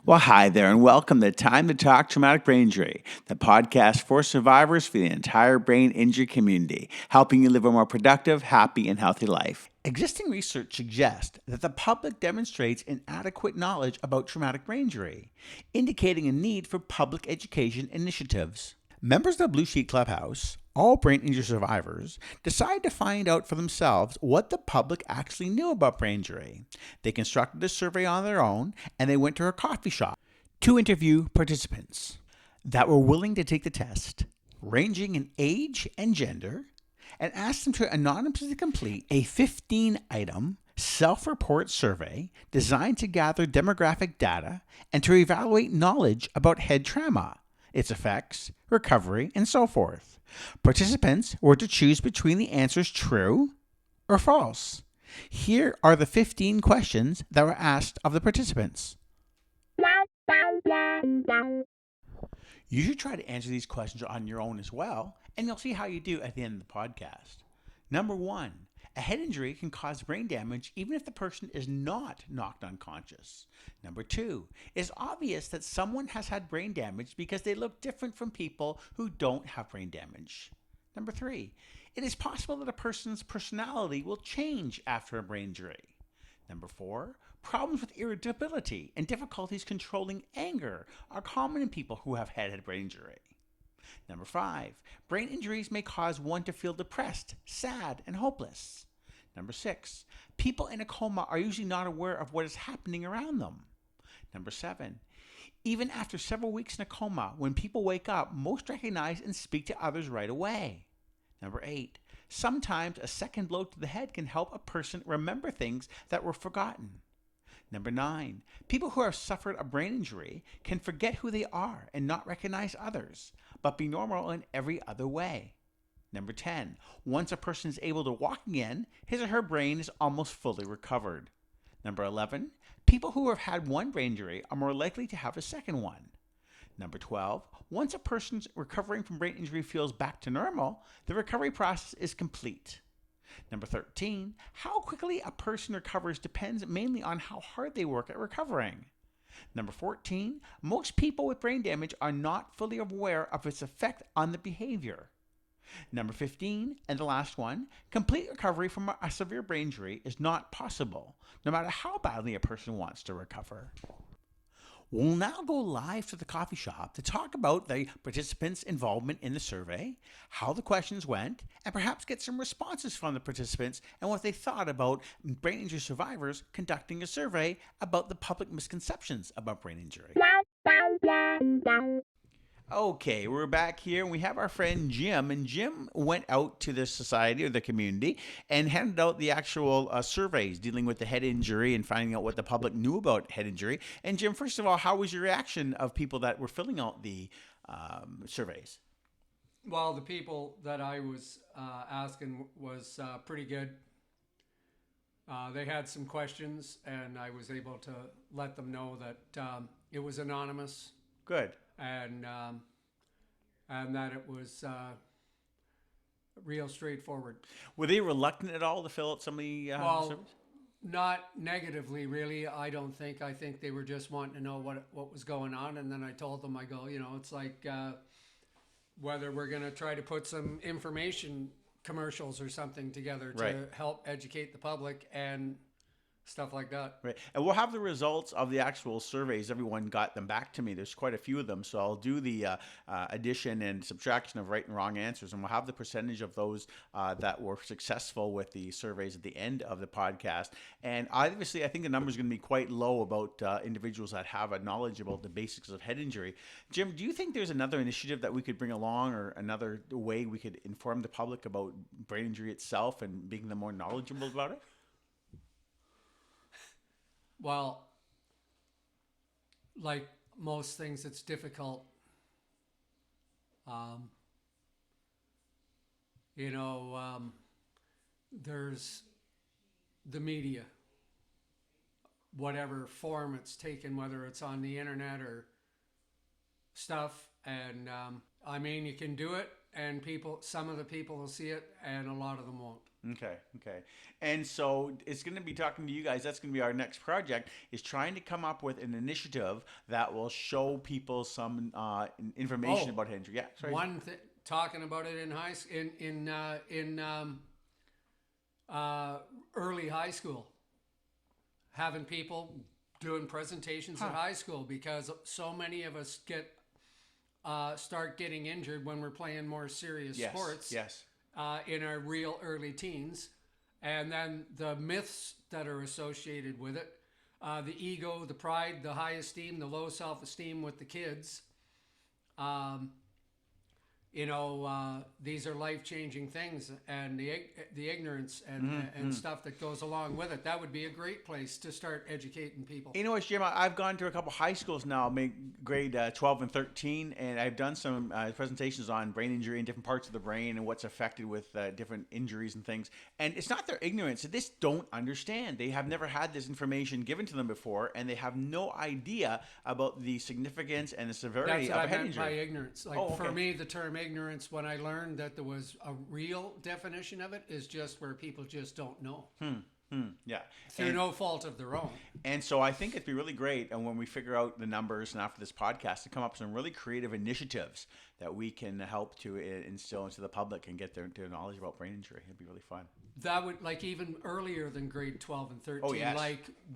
Well, hi there, and welcome to Time to Talk Traumatic Brain Injury, the podcast for survivors for the entire brain injury community, helping you live a more productive, happy, and healthy life. Existing research suggests that the public demonstrates inadequate knowledge about traumatic brain injury, indicating a need for public education initiatives. Members of the Blue Sheet Clubhouse, all brain injury survivors, decided to find out for themselves what the public actually knew about brain injury. They constructed a survey on their own, and they went to a coffee shop to interview participants that were willing to take the test, ranging in age and gender, and asked them to anonymously complete a 15-item self-report survey designed to gather demographic data and to evaluate knowledge about head trauma, its effects, recovery, and so forth. Participants were to choose between the answers true or false. Here are the 15 questions that were asked of the participants. You should try to answer these questions on your own as well, and you'll see how you do at the end of the podcast. Number 1, a head injury can cause brain damage even if the person is not knocked unconscious. Number 2, it's obvious that someone has had brain damage because they look different from people who don't have brain damage. Number 3, it is possible that a person's personality will change after a brain injury. Number 4, problems with irritability and difficulties controlling anger are common in people who have had brain injury. Number 5, brain injuries may cause one to feel depressed, sad, and hopeless. Number 6, people in a coma are usually not aware of what is happening around them. Number 7, even after several weeks in a coma, when people wake up, most recognize and speak to others right away. Number 8, sometimes a second blow to the head can help a person remember things that were forgotten. Number 9, people who have suffered a brain injury can forget who they are and not recognize others, but be normal in every other way. Number 10, once a person is able to walk again, his or her brain is almost fully recovered. Number 11, people who have had one brain injury are more likely to have a second one. Number 12, once a person's recovering from brain injury feels back to normal, the recovery process is complete. Number 13, how quickly a person recovers depends mainly on how hard they work at recovering. Number 14, most people with brain damage are not fully aware of its effect on the behavior. Number 15, and the last one, complete recovery from a severe brain injury is not possible, no matter how badly a person wants to recover. We'll now go live to the coffee shop to talk about the participants' involvement in the survey, how the questions went, and perhaps get some responses from the participants and what they thought about brain injury survivors conducting a survey about the public misconceptions about brain injury. Okay, we're back here and we have our friend Jim, and Jim went out to the society or the community and handed out the actual surveys dealing with the head injury and finding out what the public knew about head injury. And Jim, first of all, how was your reaction of people that were filling out the surveys? Well, the people that I was asking was pretty good. They had some questions, and I was able to let them know that it was anonymous. Good. And that it was real straightforward. Were they reluctant at all to fill out some of the surveys? Not negatively, really. I don't think. I think they were just wanting to know what was going on, and then I told them, I go, it's like whether we're going to try to put some information commercials or something together to help educate the public and stuff like that. Right. And we'll have the results of the actual surveys. Everyone got them back to me. There's quite a few of them. So I'll do the addition and subtraction of right and wrong answers. And we'll have the percentage of those that were successful with the surveys at the end of the podcast. And obviously, I think the number is going to be quite low about individuals that have a knowledge about the basics of head injury. Jim, do you think there's another initiative that we could bring along, or another way we could inform the public about brain injury itself and making them more knowledgeable about it? Well, like most things, it's difficult. There's the media, whatever form it's taken, whether it's on the internet or stuff. And you can do it and some of the people will see it, and a lot of them won't. Okay. And so it's going to be talking to you guys. That's going to be our next project, is trying to come up with an initiative that will show people some information about head injury. Yeah, sorry. Talking about it in early high school, having people doing presentations at high school, because so many of us start getting injured when we're playing more serious sports. Yes. In our real early teens, and then the myths that are associated with it, the ego, the pride, the high esteem, the low self-esteem with the kids. These are life-changing things, and the ignorance and stuff that goes along with it. That would be a great place to start educating people. You know what, Jim? I've gone to a couple high schools now, grade 12 and 13, and I've done some presentations on brain injury in different parts of the brain and what's affected with different injuries and things. And it's not their ignorance; they just don't understand. They have never had this information given to them before, and they have no idea about the significance and the severity That's what of a head I meant injury. by ignorance. For me, the term ignorance, when I learned that there was a real definition of it, is just where people just don't know. Yeah. Through no fault of their own. And so I think it'd be really great, and when we figure out the numbers and after this podcast, to come up with some really creative initiatives that we can help to instill into the public and get their knowledge about brain injury. It'd be really fun. That would, even earlier than grade 12 and 13,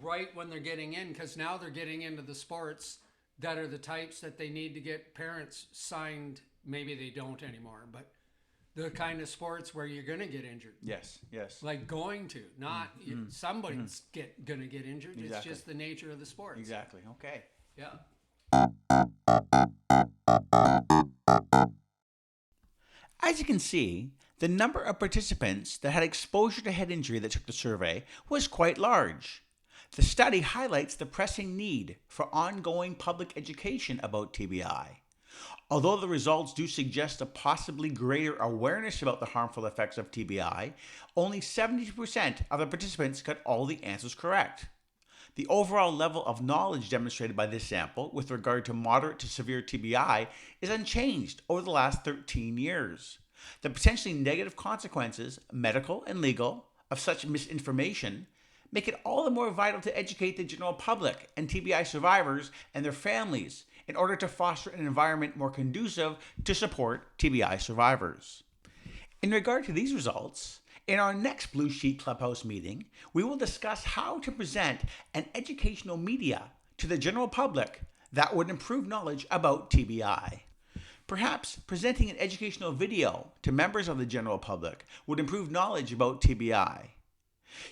right when they're getting in, because now they're getting into the sports that are the types that they need to get parents signed. Maybe they don't anymore, but the kind of sports where you're going to get injured. Yes. Like going to, not somebody's going to get injured. Exactly. It's just the nature of the sport. Exactly. Okay. Yeah. As you can see, the number of participants that had exposure to head injury that took the survey was quite large. The study highlights the pressing need for ongoing public education about TBI. Although the results do suggest a possibly greater awareness about the harmful effects of TBI, only 72% of the participants got all the answers correct. The overall level of knowledge demonstrated by this sample with regard to moderate to severe TBI is unchanged over the last 13 years. The potentially negative consequences, medical and legal, of such misinformation make it all the more vital to educate the general public and TBI survivors and their families in order to foster an environment more conducive to support TBI survivors. In regard to these results, in our next Blue Sheet Clubhouse meeting, we will discuss how to present an educational media to the general public that would improve knowledge about TBI. Perhaps presenting an educational video to members of the general public would improve knowledge about TBI.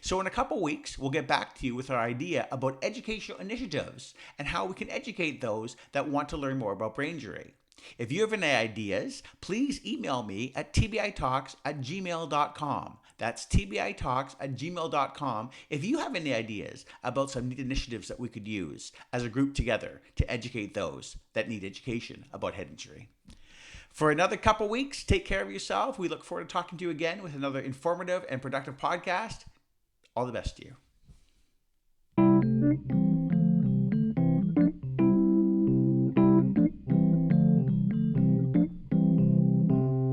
So in a couple weeks, we'll get back to you with our idea about educational initiatives and how we can educate those that want to learn more about brain injury. If you have any ideas, please email me at tbitalks@gmail.com. That's tbitalks@gmail.com if you have any ideas about some neat initiatives that we could use as a group together to educate those that need education about head injury. For another couple weeks, take care of yourself. We look forward to talking to you again with another informative and productive podcast. All the best to you.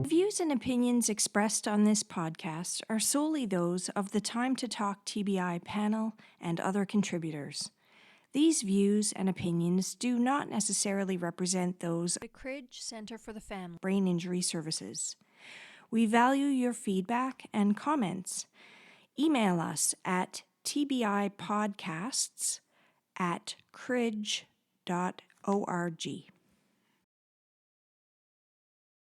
Views and opinions expressed on this podcast are solely those of the Time to Talk TBI panel and other contributors. These views and opinions do not necessarily represent those of the Cridge Center for the Family Brain Injury Services. We value your feedback and comments. Email us at tbipodcasts@cridge.org.